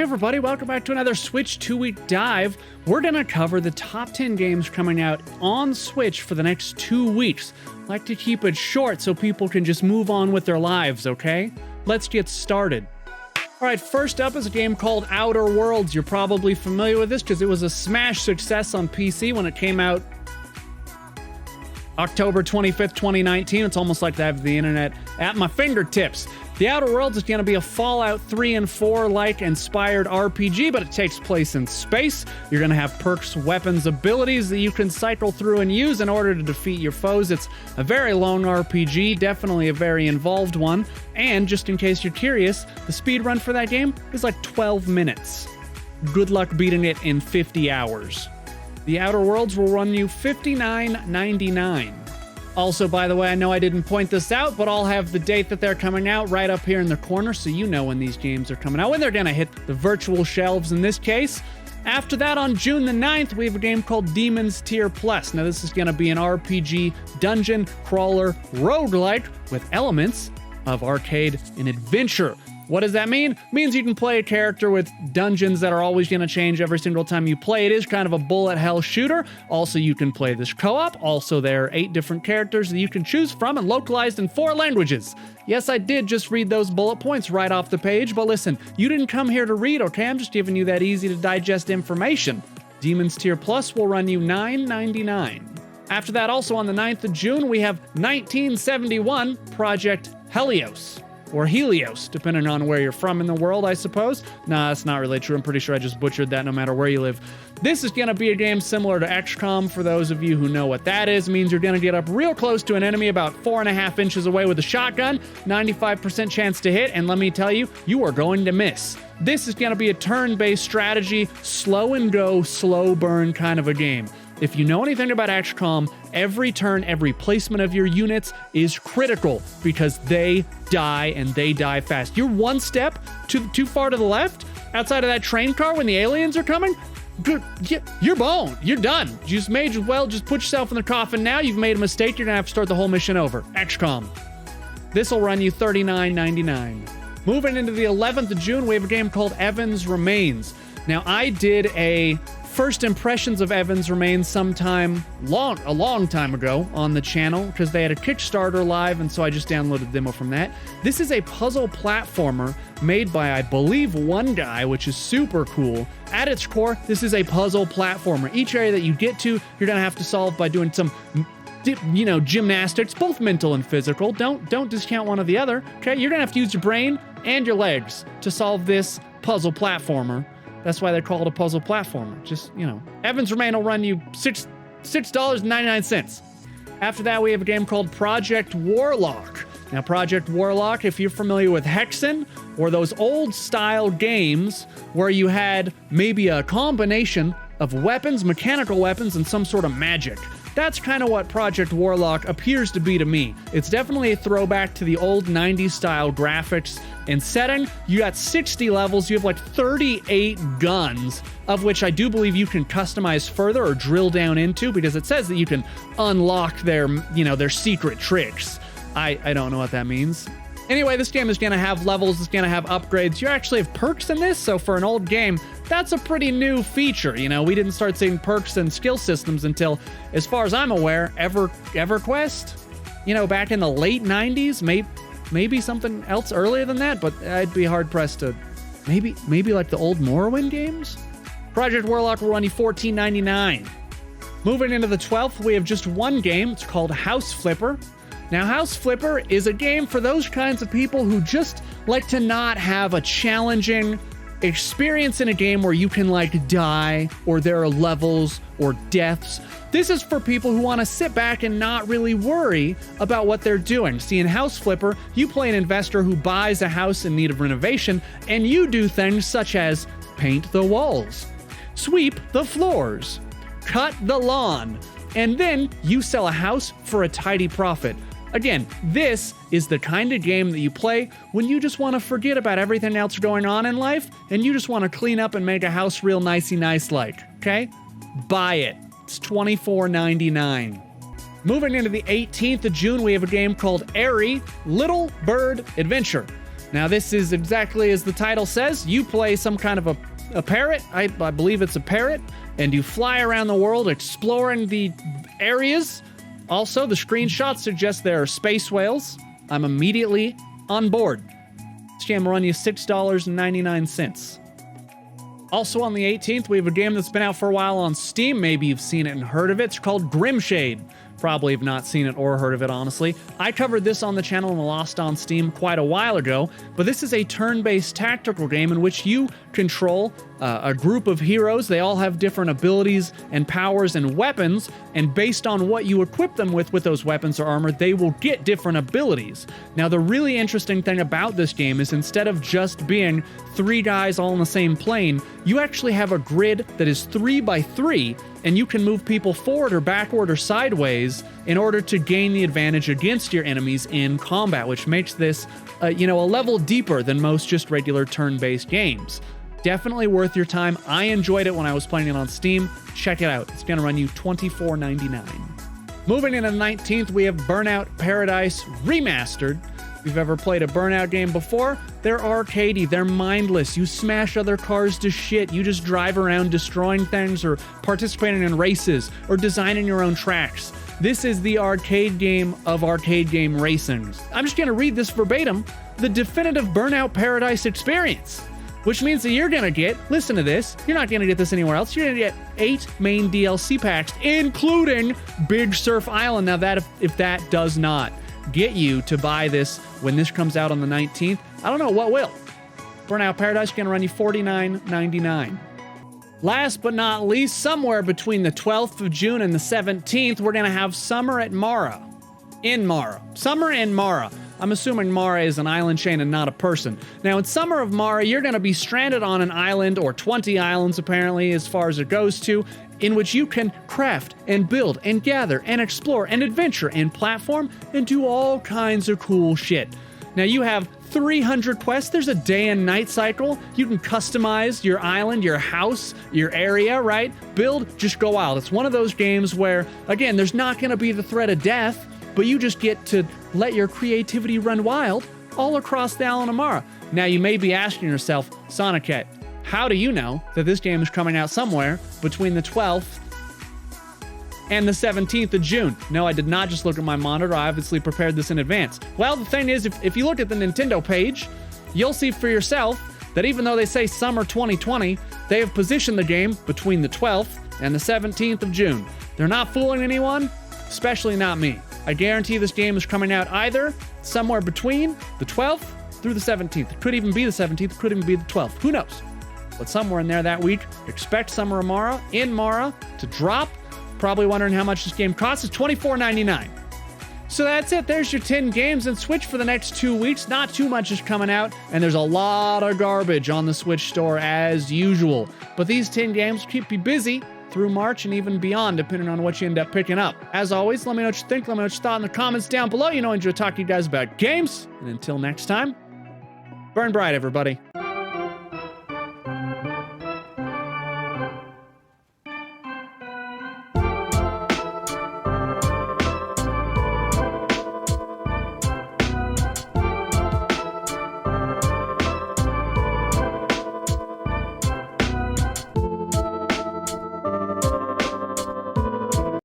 everybody, welcome back to another Switch 2-week dive. We're gonna cover the top 10 games coming out on Switch for the next 2 weeks. Like to keep it short so people can just move on with their lives, okay? Let's get started. Alright, first up is a game called Outer Worlds. You're probably familiar with this because it was a smash success on PC when it came out October 25th, 2019. It's almost like I have the internet at my fingertips. The Outer Worlds is going to be a Fallout 3 and 4-like inspired RPG, but it takes place in space. You're going to have perks, weapons, abilities that you can cycle through and use in order to defeat your foes. It's a very long RPG, definitely a very involved one. And just in case you're curious, the speed run for that game is like 12 minutes. Good luck beating it in 50 hours. The Outer Worlds will run you $59.99. Also, by the way, I know I didn't point this out, but I'll have the date that they're coming out right up here in the corner, so you know when these games are coming out, when they're going to hit the virtual shelves in this case. After that, on June the 9th, we have a game called Demon's Tier Plus. Now, this is going to be an RPG, dungeon, crawler, roguelike with elements of arcade and adventure. What does that mean? It means you can play a character with dungeons that are always going to change every single time you play. It is kind of a bullet hell shooter. Also, you can play this co-op. Also, there are 8 different characters that you can choose from and localized in 4 languages. Yes, I did just read those bullet points right off the page, but listen, you didn't come here to read, okay? I'm just giving you that easy to digest information. Demon's Tier Plus will run you $9.99. After that, also on the 9th of June, we have 1971 Project Helios. Or Helios, depending on where you're from in the world, I suppose. Nah, that's not really true. I'm pretty sure I just butchered that no matter where you live. This is going to be a game similar to XCOM. For those of you who know what that is, it means you're going to get up real close to an enemy about 4.5 inches away with a shotgun, 95% chance to hit, and let me tell you, you are going to miss. This is going to be a turn-based strategy, slow and go, slow burn kind of a game. If you know anything about XCOM, every turn, every placement of your units is critical because they die and they die fast. You're one step too far to the left outside of that train car when the aliens are coming, you're boned. You're done. You just may as well just put yourself in the coffin now. You've made a mistake. You're going to have to start the whole mission over. XCOM. This will run you $39.99. Moving into the 11th of June, we have a game called Evans Remains. Now, I did a first impressions of Evans Remains a long time ago on the channel because they had a Kickstarter live, and so I just downloaded the demo from that. This is a puzzle platformer made by, I believe, one guy, which is super cool. At its core, this is a puzzle platformer. Each area that you get to, you're gonna have to solve by doing some gymnastics, both mental and physical. Don't discount one or the other, okay? You're gonna have to use your brain and your legs to solve this puzzle platformer. That's why they're called a puzzle platformer. Just, Evans Remain will run you $6.99. After that, we have a game called Project Warlock. Now, Project Warlock, if you're familiar with Hexen or those old-style games where you had maybe a combination of weapons, mechanical weapons, and some sort of magic. That's kind of what Project Warlock appears to be to me. It's definitely a throwback to the old 90s style graphics and setting. You got 60 levels, you have like 38 guns, of which I do believe you can customize further or drill down into because it says that you can unlock their secret tricks. I don't know what that means. Anyway, this game is going to have levels, it's going to have upgrades. You actually have perks in this, so for an old game, that's a pretty new feature. We didn't start seeing perks and skill systems until, as far as I'm aware, EverQuest. Back in the late 90s, maybe something else earlier than that, but I'd be hard-pressed to... Maybe like the old Morrowind games? Project Warlock will run you $14.99. Moving into the 12th, we have just one game. It's called House Flipper. Now, House Flipper is a game for those kinds of people who just like to not have a challenging experience in a game where you can die or there are levels or deaths. This is for people who want to sit back and not really worry about what they're doing. See, in House Flipper, you play an investor who buys a house in need of renovation, and you do things such as paint the walls, sweep the floors, cut the lawn, and then you sell a house for a tidy profit. Again, this is the kind of game that you play when you just want to forget about everything else going on in life and you just want to clean up and make a house real nicey nice like, okay? Buy it. It's $24.99. Moving into the 18th of June, we have a game called Airy, Little Bird Adventure. Now, this is exactly as the title says. You play some kind of a parrot. I believe it's a parrot. And you fly around the world exploring the areas. Also, the screenshots suggest there are space whales. I'm immediately on board. This game will run you $6.99. Also on the 18th, we have a game that's been out for a while on Steam. Maybe you've seen it and heard of it. It's called Grimshade. Probably have not seen it or heard of it, honestly. I covered this on the channel in the Lost on Steam quite a while ago, but this is a turn-based tactical game in which you control a group of heroes. They all have different abilities and powers and weapons, and based on what you equip them with those weapons or armor, they will get different abilities. Now, the really interesting thing about this game is instead of just being 3 guys all in the same plane, you actually have a grid that is 3 by 3, and you can move people forward or backward or sideways in order to gain the advantage against your enemies in combat, which makes this, a level deeper than most just regular turn-based games. Definitely worth your time. I enjoyed it when I was playing it on Steam. Check it out. It's going to run you $24.99. Moving into the 19th, we have Burnout Paradise Remastered. If you've ever played a Burnout game before, they're arcadey, they're mindless. You smash other cars to shit. You just drive around destroying things or participating in races or designing your own tracks. This is the arcade game of arcade game racings. I'm just going to read this verbatim. The definitive Burnout Paradise experience. Which means that you're going to get, listen to this, you're not going to get this anywhere else. You're going to get 8 main DLC packs, including Big Surf Island. Now, that if that does not get you to buy this when this comes out on the 19th, I don't know what will. Burnout Paradise is going to run you $49.99. Last but not least, somewhere between the 12th of June and the 17th, we're going to have Summer at Mara. In Mara. Summer in Mara. I'm assuming Mara is an island chain and not a person. Now, in Summer of Mara, you're going to be stranded on an island, or 20 islands apparently, as far as it goes to, in which you can craft and build and gather and explore and adventure and platform and do all kinds of cool shit. Now, you have 300 quests. There's a day and night cycle. You can customize your island, your house, your area, right? Build, just go wild. It's one of those games where, again, there's not going to be the threat of death, but you just get to let your creativity run wild all across the island of Mara. Now, you may be asking yourself, Sonoket, how do you know that this game is coming out somewhere between the 12th and the 17th of June? No, I did not just look at my monitor. I obviously prepared this in advance. Well, the thing is, if you look at the Nintendo page, you'll see for yourself that even though they say summer 2020, they have positioned the game between the 12th and the 17th of June. They're not fooling anyone, especially not me. I guarantee this game is coming out either somewhere between the 12th through the 17th. It could even be the 17th, it could even be the 12th. Who knows? But somewhere in there that week, expect Summer of Mara in Mara to drop. Probably wondering how much this game costs. It's $24.99. So that's it. There's your 10 games and Switch for the next 2 weeks. Not too much is coming out, and there's a lot of garbage on the Switch store as usual. But these 10 games keep you busy through March and even beyond, depending on what you end up picking up. As always, let me know what you think. Let me know what you thought in the comments down below. I enjoy talking to you guys about games. And until next time, burn bright, everybody.